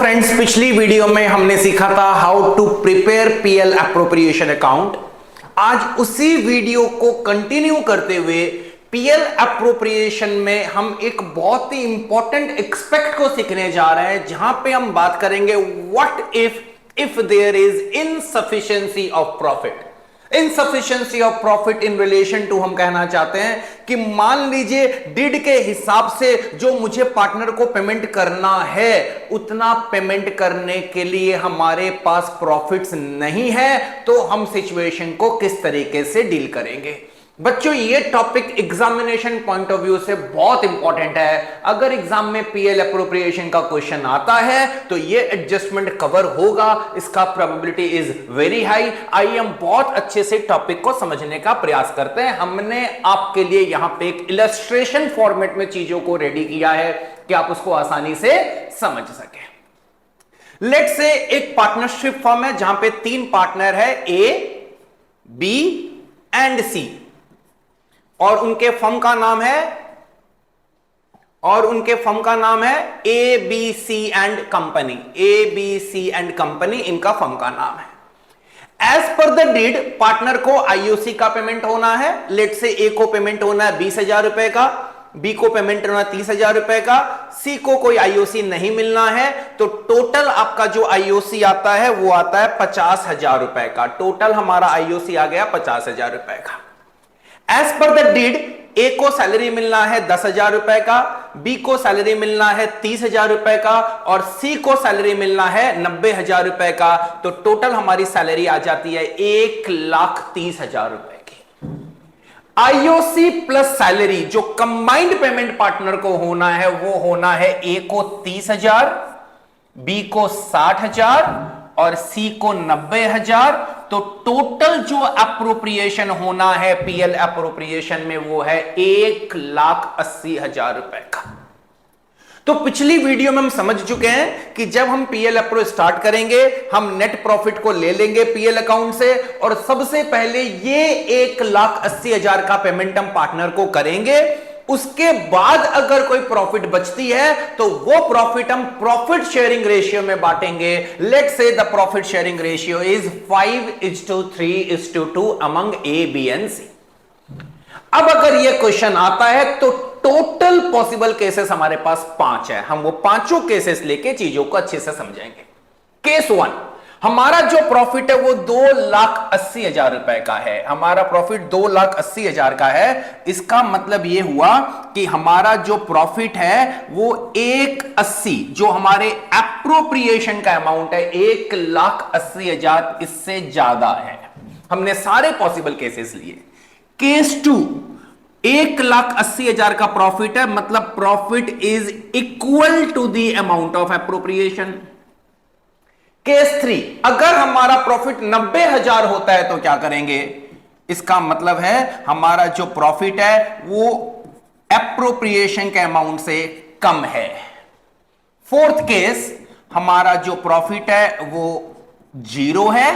Friends, पिछली video में हमने सीखा था how to prepare PL appropriation account. आज उसी वीडियो को कंटिन्यू करते हुए पीएल एप्रोप्रिएशन में हम एक बहुत ही इंपॉर्टेंट एस्पेक्ट को सीखने जा रहे हैं, जहां पे हम बात करेंगे what if there is insufficiency of profit. Insufficiency of profit in relation to, हम कहना चाहते हैं कि मान लीजिए डिड के हिसाब से जो मुझे पार्टनर को पेमेंट करना है उतना पेमेंट करने के लिए हमारे पास प्रॉफिट्स नहीं है, तो हम सिचुएशन को किस तरीके से डील करेंगे। बच्चों, ये topic examination point of view से बहुत इंपॉर्टेंट है। अगर एग्जाम में पीएल एप्रोप्रिएशन का क्वेश्चन आता है तो ये एडजस्टमेंट कवर होगा, इसका प्रोबेबिलिटी इज वेरी हाई। आइए हम बहुत अच्छे से टॉपिक को समझने का प्रयास करते हैं। हमने आपके लिए यहां पे एक इलस्ट्रेशन फॉर्मेट में चीजों को रेडी किया है कि आप उसको आसानी से समझ सके। लेट्स से एक पार्टनरशिप फर्म है जहां पे 3 पार्टनर है, ए, बी एंड सी, और उनके फर्म का नाम है A B C and company. A B C and company इनका फर्म का नाम है। As per the deed partner को आईओसी का पेमेंट होना है। लेट से ए को पेमेंट होना है 20,000 रुपए का, बी को पेमेंट होना 30,000 रुपए का, सी को कोई आईओसी नहीं मिलना है, तो टोटल आपका जो आईओसी आता है वो आता है 50,000 रुपए का। टोटल हमारा आईओसी आ गया 50,000 रुपए का। एज पर द डीड ए को सैलरी मिलना है 10,000 रुपए का, बी को सैलरी मिलना है 30,000 रुपए का और सी को सैलरी मिलना है 90,000 रुपए का। तो टोटल हमारी सैलरी आ जाती है 1,30,000 रुपए की। आईओसी प्लस सैलरी जो कंबाइंड पेमेंट पार्टनर को होना है वो होना है ए को 30,000, बी को 60,000 और सी को 90,000। तो टोटल जो एप्रोप्रिएशन होना है पीएल एप्रोप्रिएशन में वो है 1,80,000 रुपए का। तो पिछली वीडियो में हम समझ चुके हैं कि जब हम पीएल एप्रो स्टार्ट करेंगे हम नेट प्रॉफिट को ले लेंगे पीएल अकाउंट से, और सबसे पहले ये 1,80,000 का पेमेंट हम पार्टनर को करेंगे। उसके बाद अगर कोई प्रॉफिट बचती है तो वो प्रॉफिट हम प्रॉफिट शेयरिंग रेशियो में बांटेंगे। Let's say the profit sharing ratio is 5:3:2 among A, B and C. अब अगर ये क्वेश्चन आता है तो टोटल पॉसिबल केसेस हमारे पास 5 है। हम वो पांचों केसेस लेके चीजों को अच्छे से समझेंगे। केस 1, हमारा जो प्रॉफिट है वो 2,80,000 रुपए का है। हमारा प्रॉफिट 2,80,000 का है। इसका मतलब ये हुआ कि हमारा जो प्रॉफिट है वो 1,80,000 जो हमारे एप्रोप्रिएशन का अमाउंट है 1,80,000 इससे ज्यादा है। हमने सारे पॉसिबल केसेस लिए। केस 2, 1,80,000 का प्रॉफिट है, मतलब profit is equal to the amount of appropriation. Case 3, अगर हमारा प्रॉफिट 90,000 होता है तो क्या करेंगे? इसका मतलब है हमारा जो प्रॉफिट है वो एप्रोप्रिएशन के अमाउंट से कम है। 4th केस, हमारा जो प्रॉफिट है वो 0 है।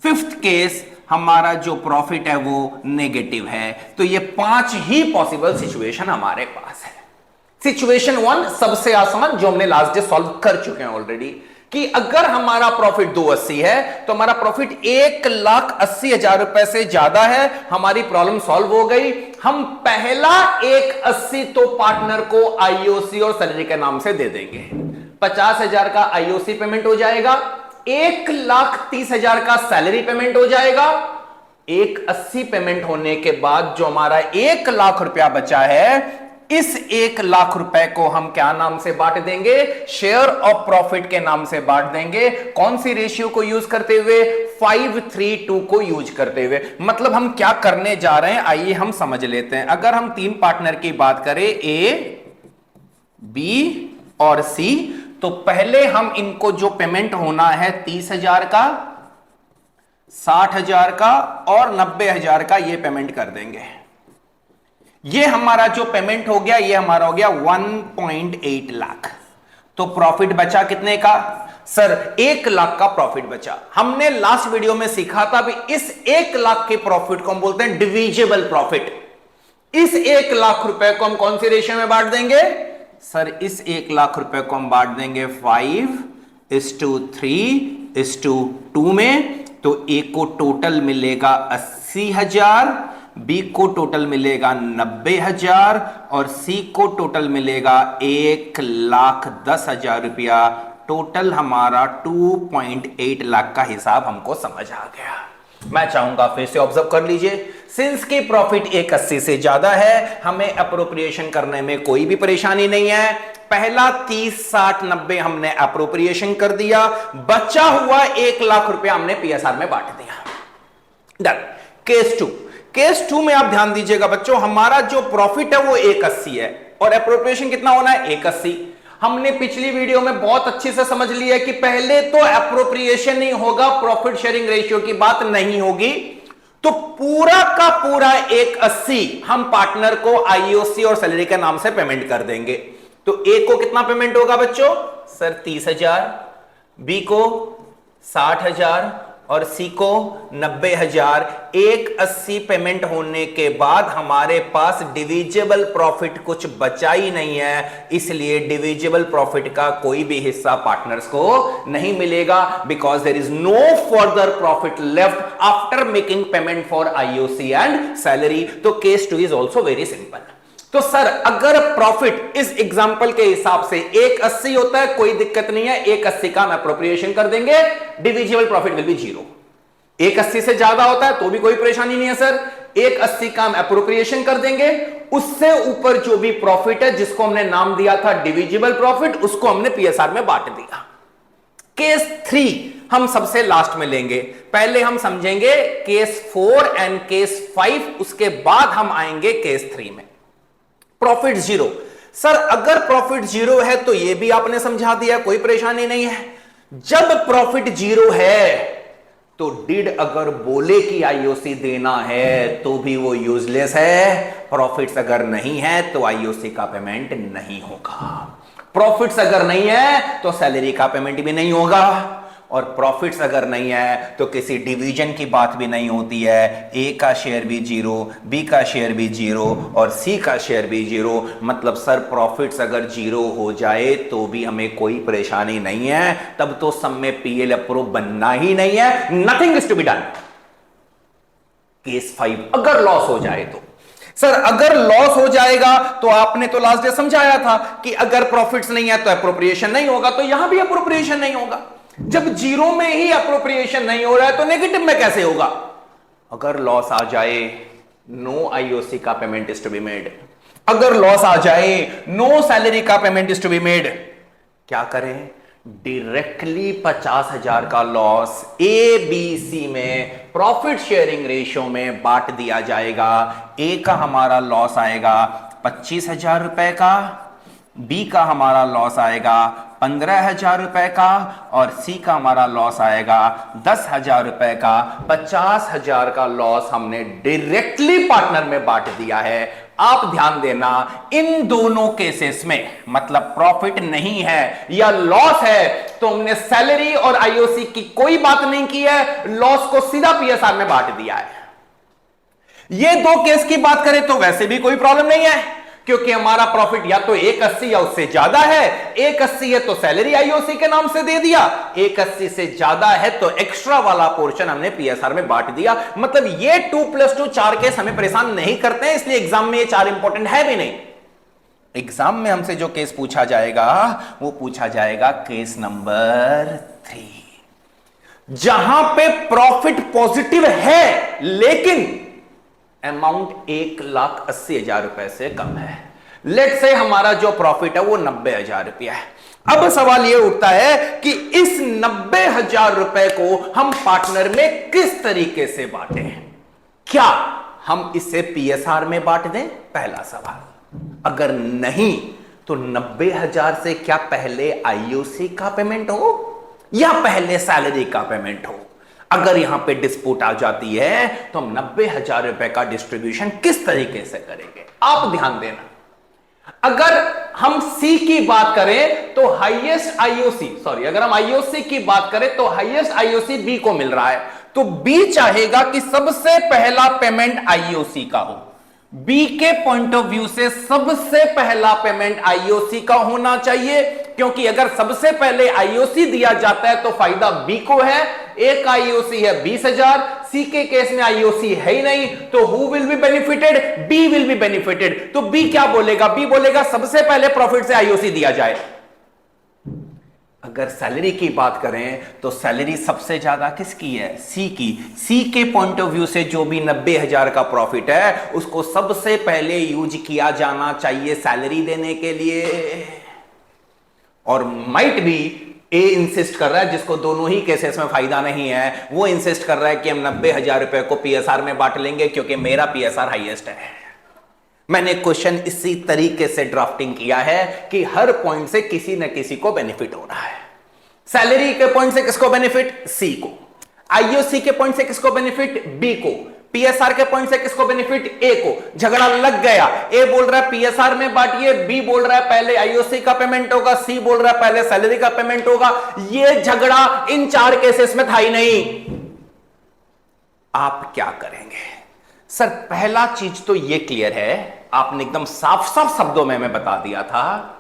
5th केस, हमारा जो प्रॉफिट है वो नेगेटिव है। तो ये 5 ही पॉसिबल सिचुएशन हमारे पास है। सिचुएशन 1 सबसे आसान, जो हमने लास्ट डे सॉल्व कर चुके हैं ऑलरेडी, कि अगर हमारा प्रॉफिट 2,80 है तो हमारा प्रॉफिट 1,80,000 रुपए से ज्यादा है। हमारी प्रॉब्लम सॉल्व हो गई। हम पहला 1,80 तो पार्टनर को आईओसी और सैलरी के नाम से दे देंगे। 50,000 का आईओसी पेमेंट हो जाएगा, 1,30,000 का सैलरी पेमेंट हो जाएगा। 1,80 पेमेंट होने के बाद जो हमारा 1,00,000 रुपया बचा है, इस 1,00,000 रुपए को हम क्या नाम से बांट देंगे? शेयर ऑफ प्रॉफिट के नाम से बांट देंगे। कौन सी रेशियो को यूज करते हुए? 5:3:2 को यूज करते हुए। मतलब हम क्या करने जा रहे हैं आइए हम समझ लेते हैं। अगर हम 3 पार्टनर की बात करें, ए, बी और सी, तो पहले हम इनको जो पेमेंट होना है 30,000 का, 60,000 का और 90,000 का ये पेमेंट कर देंगे। ये हमारा जो पेमेंट हो गया ये हमारा हो गया 1.8 लाख। तो प्रॉफिट बचा कितने का? सर 1,00,000 का प्रॉफिट बचा। हमने लास्ट वीडियो में सीखा था भी इस 1,00,000 के प्रॉफिट को हम बोलते हैं डिविजिबल प्रॉफिट। इस 1,00,000 रुपए को हम कौन सी रेशियो में बांट देंगे? सर इस 1,00,000 रुपए को हम बांट देंगे 5 3:2 में, तो ए को टोटल मिलेगा 80,000, बी को टोटल मिलेगा 90,000 और सी को टोटल मिलेगा 1,10,000 रुपया। टोटल हमारा 2.8 लाख का हिसाब हमको समझ आ गया। मैं चाहूंगा फिर से ऑब्जर्व कर लीजिए, सिंस की प्रॉफिट 180 से ज्यादा है, हमें अप्रोप्रिएशन करने में कोई भी परेशानी नहीं है। पहला 30, 60, 90 हमने अप्रोप्रिएशन कर दिया, बचा हुआ 1 लाख रुपया हमने पीएसआर में बांट दिया। डन। केस 2 में आप ध्यान दीजिएगा बच्चों, हमारा जो प्रॉफिट है वो 180 है और अप्रोप्रिएशन कितना होना है 180। हमने पिछली वीडियो में बहुत अच्छे से समझ लिया कि पहले तो अप्रोप्रिएशन ही होगा, प्रॉफिट शेयरिंग रेशियो की बात नहीं होगी। तो पूरा का पूरा 180 हम पार्टनर को आईओसी और सैलरी के नाम से पेमेंट कर देंगे। तो ए को कितना पेमेंट होगा बच्चों? सर 30,000, बी को 60,000 और सी को 90,000। 180 पेमेंट होने के बाद हमारे पास डिविजिबल प्रॉफिट कुछ बचा ही नहीं है, इसलिए डिविजिबल प्रॉफिट का कोई भी हिस्सा पार्टनर्स को नहीं मिलेगा, because there is no further profit left after making payment for IOC and salary. तो case 2 is also very simple. तो सर अगर प्रॉफिट इस एग्जांपल के हिसाब से 180 होता है, कोई दिक्कत नहीं है, 180 का हम अप्रोप्रिएशन कर देंगे, डिविजिबल प्रॉफिट विल बी 0। 180 से ज्यादा होता है तो भी कोई परेशानी नहीं है सर, 180 का हम अप्रोप्रिएशन कर देंगे, उससे ऊपर जो भी प्रॉफिट है जिसको हमने नाम दिया था डिविजिबल प्रॉफिट, उसको हमने पीएसआर में बांट दिया। केस 3 हम सबसे लास्ट में लेंगे, पहले हम समझेंगे केस 4 एंड केस 5, उसके बाद हम आएंगे केस 3 में। प्रॉफिट 0। सर अगर प्रॉफिट 0 है तो यह भी आपने समझा दिया, कोई परेशानी नहीं है। जब प्रॉफिट 0 है तो डिड अगर बोले कि आईओसी देना है तो भी वो यूजलेस है। प्रॉफिट्स अगर नहीं है तो आईओसी का पेमेंट नहीं होगा, प्रॉफिट्स अगर नहीं है तो सैलरी का पेमेंट भी नहीं होगा, और प्रॉफिट्स अगर नहीं है तो किसी डिवीजन की बात भी नहीं होती है। ए का शेयर भी 0, बी का शेयर भी 0 और सी का शेयर भी 0। मतलब सर प्रॉफिट्स अगर 0 हो जाए तो भी हमें कोई परेशानी नहीं है, तब तो सब में पीएल अप्रूव बनना ही नहीं है, nothing is to be done. Case 5 अगर लॉस हो जाए तो सर अगर लॉस हो जाएगा तो आपने तो लास्ट डे समझाया था कि अगर प्रॉफिट्स नहीं है तो अप्रोप्रिएशन नहीं होगा, तो यहां भी अप्रोप्रिएशन नहीं होगा। जब 0 में ही अप्रोप्रिएशन नहीं हो रहा है तो नेगेटिव में कैसे होगा? अगर लॉस आ जाए नो आईओसी का payment is to be made, अगर लॉस आ जाए नो सैलरी का payment is to be made. क्या करें? डायरेक्टली 50,000 का लॉस ए बी सी में प्रॉफिट शेयरिंग रेशियो में बांट दिया जाएगा। ए का हमारा लॉस आएगा 25,000 रुपए का, बी का हमारा लॉस आएगा 15,000 रुपए का और सी का हमारा लॉस आएगा 10,000 रुपए का। 50,000 का लॉस हमने डायरेक्टली पार्टनर में बांट दिया है। आप ध्यान देना, इन दोनों केसेस में मतलब प्रॉफिट नहीं है या लॉस है तो हमने सैलरी और आईओसी की कोई बात नहीं की है, लॉस को सीधा पीएसआर में बांट दिया है। ये दो केस की बात करें तो वैसे भी कोई प्रॉब्लम नहीं है, क्योंकि हमारा प्रॉफिट या तो 180 या उससे ज्यादा है। 180 है तो सैलरी आईओसी के नाम से दे दिया, 180 से ज्यादा है तो एक्स्ट्रा वाला पोर्शन हमने पीएसआर में बांट दिया। मतलब ये 2+2 4 केस हमें परेशान नहीं करते हैं, इसलिए एग्जाम में ये 4 इंपॉर्टेंट है भी नहीं। एग्जाम में हमसे जो केस पूछा जाएगा वो पूछा जाएगा केस नंबर 3, जहां पे प्रॉफिट पॉजिटिव है लेकिन अमाउंट 1,80,000 रुपए से कम है। लेट से हमारा जो प्रॉफिट है वो 90,000 रुपया है। अब सवाल ये उठता है कि इस 90,000 रुपए को हम पार्टनर में किस तरीके से बांटे? क्या हम इसे पीएसआर में बांट दें? पहला सवाल। अगर नहीं तो 90,000 से क्या पहले आईओसी का पेमेंट हो या पहले सैलरी का पेमेंट हो? अगर यहां पे डिस्प्यूट आ जाती है तो हम 90,000 रुपए का डिस्ट्रीब्यूशन किस तरीके से करेंगे? आप ध्यान देना, अगर हम सी की बात करें तो हाईएस्ट आईओसी, अगर हम आईओसी की बात करें तो हाईएस्ट आईओसी बी को मिल रहा है, तो बी चाहेगा कि सबसे पहला पेमेंट आईओसी का हो। बी के पॉइंट ऑफ व्यू से सबसे पहला पेमेंट आईओसी का होना चाहिए। क्योंकि अगर सबसे पहले आईओसी दिया जाता है तो फायदा बी को है, एक आईओसी है 20,000, सी के केस में आईओसी है ही नहीं, तो who will be benefited, B will be benefited. तो बी क्या बोलेगा, बी बोलेगा सबसे पहले प्रॉफिट से आईओसी दिया जाए। अगर सैलरी की बात करें तो सैलरी सबसे ज्यादा किसकी है, सी की। सी के पॉइंट ऑफ व्यू से जो भी 90,000 का प्रॉफिट है उसको सबसे पहले यूज किया जाना चाहिए सैलरी देने के लिए। और माइट भी ए इंसिस्ट कर रहा है, जिसको दोनों ही केसेस में फायदा नहीं है, वो इंसिस्ट कर रहा है कि हम 90,000 रुपए को पीएसआर में बांट लेंगे क्योंकि मेरा पीएसआर हाईएस्ट है। मैंने क्वेश्चन इसी तरीके से ड्राफ्टिंग किया है कि हर पॉइंट से किसी न किसी को बेनिफिट हो रहा है। सैलरी के पॉइंट से किसको बेनिफिट, सी को। आईओसी के पॉइंट से किसको बेनिफिट, बी को। पीएसआर के पॉइंट से किसको बेनिफिट, ए को। झगड़ा लग गया, ए बोल रहा है पीएसआर में बांटिए, बी बोल रहा है पहले आईओसी का पेमेंट होगा, सी बोल रहा है पहले सैलरी का पेमेंट होगा। यह झगड़ा इन 4 केसेस में था ही नहीं। आप क्या करेंगे सर? पहला चीज तो यह क्लियर है, आपने एकदम साफ साफ शब्दों में मैं बता दिया था,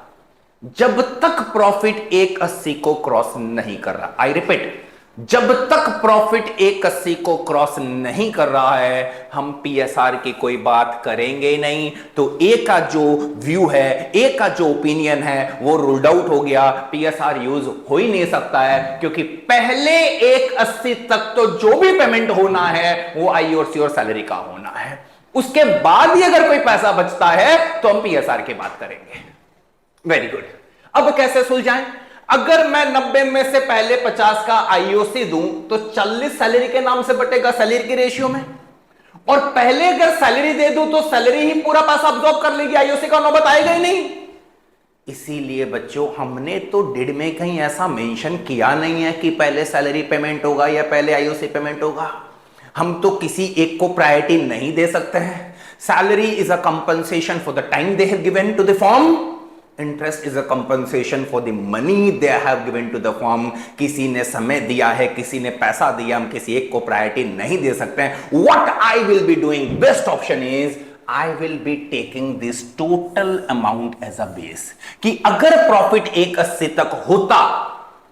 जब तक प्रॉफिट 180 को क्रॉस नहीं कर रहा, आई रिपीट, जब तक प्रॉफिट 180 को क्रॉस नहीं कर रहा है हम पीएसआर की कोई बात करेंगे नहीं। तो ए का जो व्यू है, ए का जो ओपिनियन है वो रूल्ड आउट हो गया, पीएसआर यूज हो ही नहीं सकता है, क्योंकि पहले 180 तक तो जो भी पेमेंट होना है वो आईओसी और सैलरी का होना है। उसके बाद ही अगर कोई पैसा बचता है तो हम पीएसआर की बात करेंगे। Very good. अब कैसे सुलझाएं? अगर मैं 90 में से पहले 50 का आईओसी दूं तो 40 सैलरी के नाम से बटेगा सैलरी की रेशियो में, और पहले अगर सैलरी दे दूं तो सैलरी ही पूरा पैसा अब्सॉर्ब कर लेगी, आईओसी का नौबत आएगा ही नहीं। इसीलिए बच्चों हमने तो डिड में कहीं ऐसा मेंशन किया नहीं है कि पहले सैलरी पेमेंट होगा या पहले आईओसी पेमेंट होगा। हम तो किसी एक को प्रायोरिटी नहीं दे सकते हैं। Salary is a compensation for the time they have given to the firm, interest is a compensation for the money they have given to the firm. किसी ने समय दिया है, किसी ने पैसा दिया, हम किसी एक को प्रायोरिटी नहीं दे सकते हैं। What I will be doing, best option is I will be taking this total amount as a base, कि अगर प्रॉफिट 180 तक होता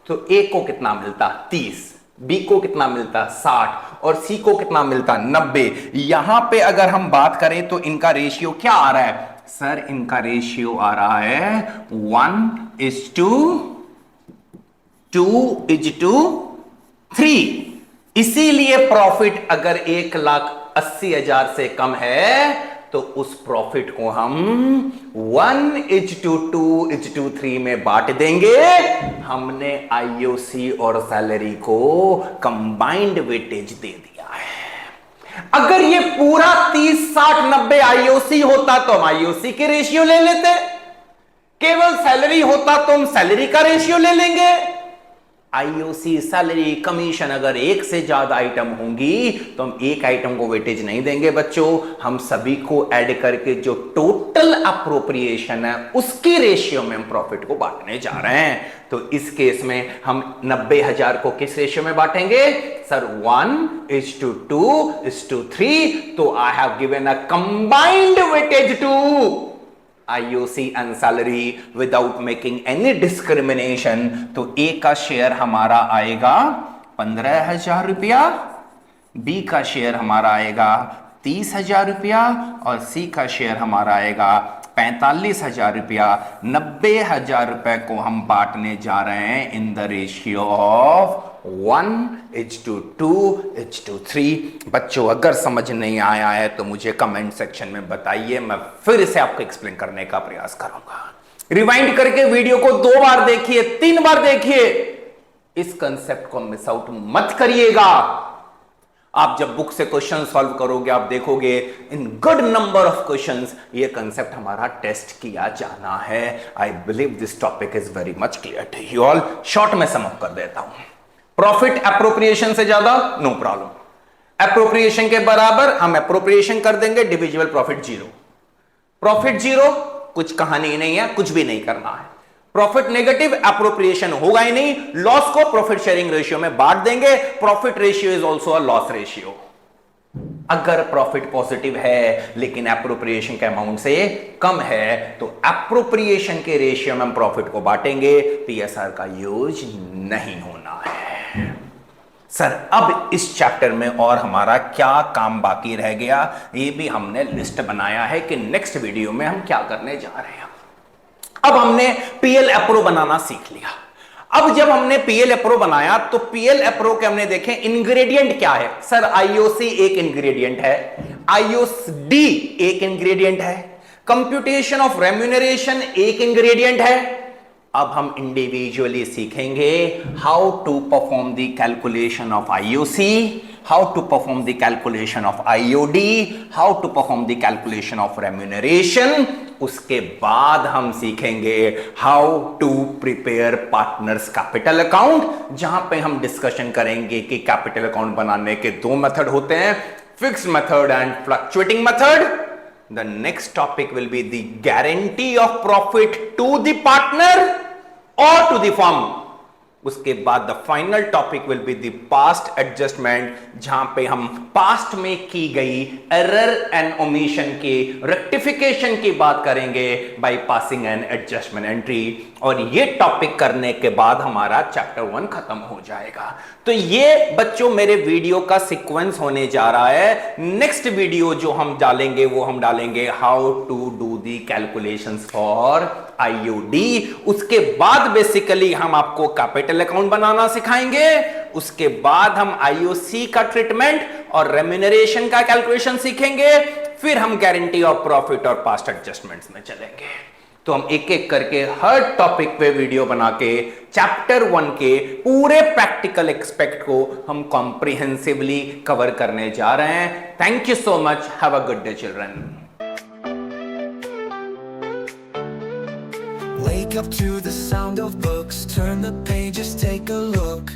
तो ए को कितना मिलता, 30, बी को कितना मिलता, 60, और सी को कितना मिलता, 90। यहां पे अगर हम बात करें तो इनका रेशियो क्या आ रहा है सर? इनका रेशियो आ रहा है 1:2:3। इसीलिए प्रॉफिट अगर 1,80,000 से कम है तो उस प्रॉफिट को हम 1:2:3 में बांट देंगे। हमने आईओसी और सैलरी को कंबाइंड वेटेज दे दिया है। अगर ये पूरा 30-60-90 आईओसी होता तो हम आईओसी के रेशियो ले लेते, केवल सैलरी होता तो हम सैलरी का रेशियो ले लेंगे। आईओसी, सैलरी, कमीशन अगर एक से ज्यादा आइटम होंगी तो हम एक आइटम को वेटेज नहीं देंगे बच्चों, हम सभी को ऐड करके जो टोटल अप्रोप्रिएशन है उसकी रेशियो में हम प्रॉफिट को बांटने जा रहे हैं। तो इस केस में हम 90,000 को किस रेशियो में बांटेंगे सर? 1:2:3। तो I have given a combined weightage to IOC and salary without making any discrimination. तो ए का शेयर हमारा आएगा 15,000 रुपया, बी का शेयर हमारा आएगा 30,000 रुपया, और सी का शेयर हमारा आएगा 45,000 रुपया। 90,000 रुपए को हम बांटने जा रहे हैं इन द रेशियो ऑफ 1:2:3। बच्चों अगर समझ नहीं आया है तो मुझे कमेंट सेक्शन में बताइए, मैं फिर से आपको एक्सप्लेन करने का प्रयास करूंगा। रिवाइंड करके वीडियो को 2 बार देखिए, 3 बार देखिए, इस कंसेप्ट को मिस आउट मत करिएगा। आप जब बुक से क्वेश्चन सॉल्व करोगे आप देखोगे in good number of questions ये कंसेप्ट हमारा टेस्ट किया जाना है। I believe this topic is very much clear to you all. Short में सम अप कर देता हूं। प्रॉफिट एप्रोप्रिएशन से ज्यादा नो प्रॉब्लम, एप्रोप्रिएशन के बराबर हम एप्रोप्रिएशन कर देंगे, डिविजिबल प्रॉफिट 0। प्रॉफिट 0 कुछ कहानी नहीं है, कुछ भी नहीं करना है। प्रॉफिट नेगेटिव, एप्रोप्रिएशन होगा ही नहीं, लॉस को प्रॉफिट शेयरिंग रेशियो में बांट देंगे। Profit ratio is also a loss ratio. अगर प्रॉफिट पॉजिटिव है लेकिन एप्रोप्रिएशन के अमाउंट से कम है तो एप्रोप्रिएशन के रेशियो में हम प्रॉफिट को बांटेंगे, पीएसआर का यूज नहीं होना है। सर अब इस चैप्टर में और हमारा क्या काम बाकी रह गया, ये भी हमने लिस्ट बनाया है कि नेक्स्ट वीडियो में हम क्या करने जा रहे हैं। अब हमने पीएल एप्रो बनाना सीख लिया। अब जब हमने पीएल एप्रो बनाया तो पीएल एप्रो के हमने देखे इंग्रेडिएंट क्या है। सर आईओसी एक इंग्रेडिएंट है, आईओडी एक इंग्रेडिएंट है, कंप्यूटेशन ऑफ रेम्यूनरेशन एक इंग्रेडिएंट है। अब हम इंडिविजुअली सीखेंगे how to perform the calculation of IOC, how to perform the calculation of IOD, how to perform the calculation of remuneration. उसके बाद हम सीखेंगे how to prepare partners capital account, जहां पे हम डिस्कशन करेंगे कि कैपिटल अकाउंट बनाने के दो मेथड होते हैं, fixed method and fluctuating method. The next topic will be the guarantee of profit to the partner or to the firm. उसके बाद the final topic will be the past adjustment, जहां पे हम पास्ट में की गई एरर एंड ओमिशन के rectification की बात करेंगे by passing an adjustment entry. और ये टॉपिक करने के बाद हमारा चैप्टर 1 खत्म हो जाएगा। तो ये बच्चों मेरे वीडियो का सीक्वेंस होने जा रहा है। नेक्स्ट वीडियो जो हम डालेंगे वो हम डालेंगे how to do the calculations for IOD. उसके बाद बेसिकली हम आपको कैपिटल अकाउंट बनाना सिखाएंगे। उसके बाद हम आईओसी का ट्रीटमेंट और रेम्यूनरेशन का कैलकुलेशन सीखेंगे। फिर हम गारंटी ऑफ प्रॉफिट और पास्ट एडजस्टमेंट्स में चलेंगे। तो हम एक एक करके हर टॉपिक पे वीडियो बना के चैप्टर 1 के पूरे प्रैक्टिकल एक्सपेक्ट को हम कॉम्प्रिहेंसिवली कवर करने जा रहे हैं। Thank you so much, have a good day children. Wake up to the sound of books, turn the pages, take a look.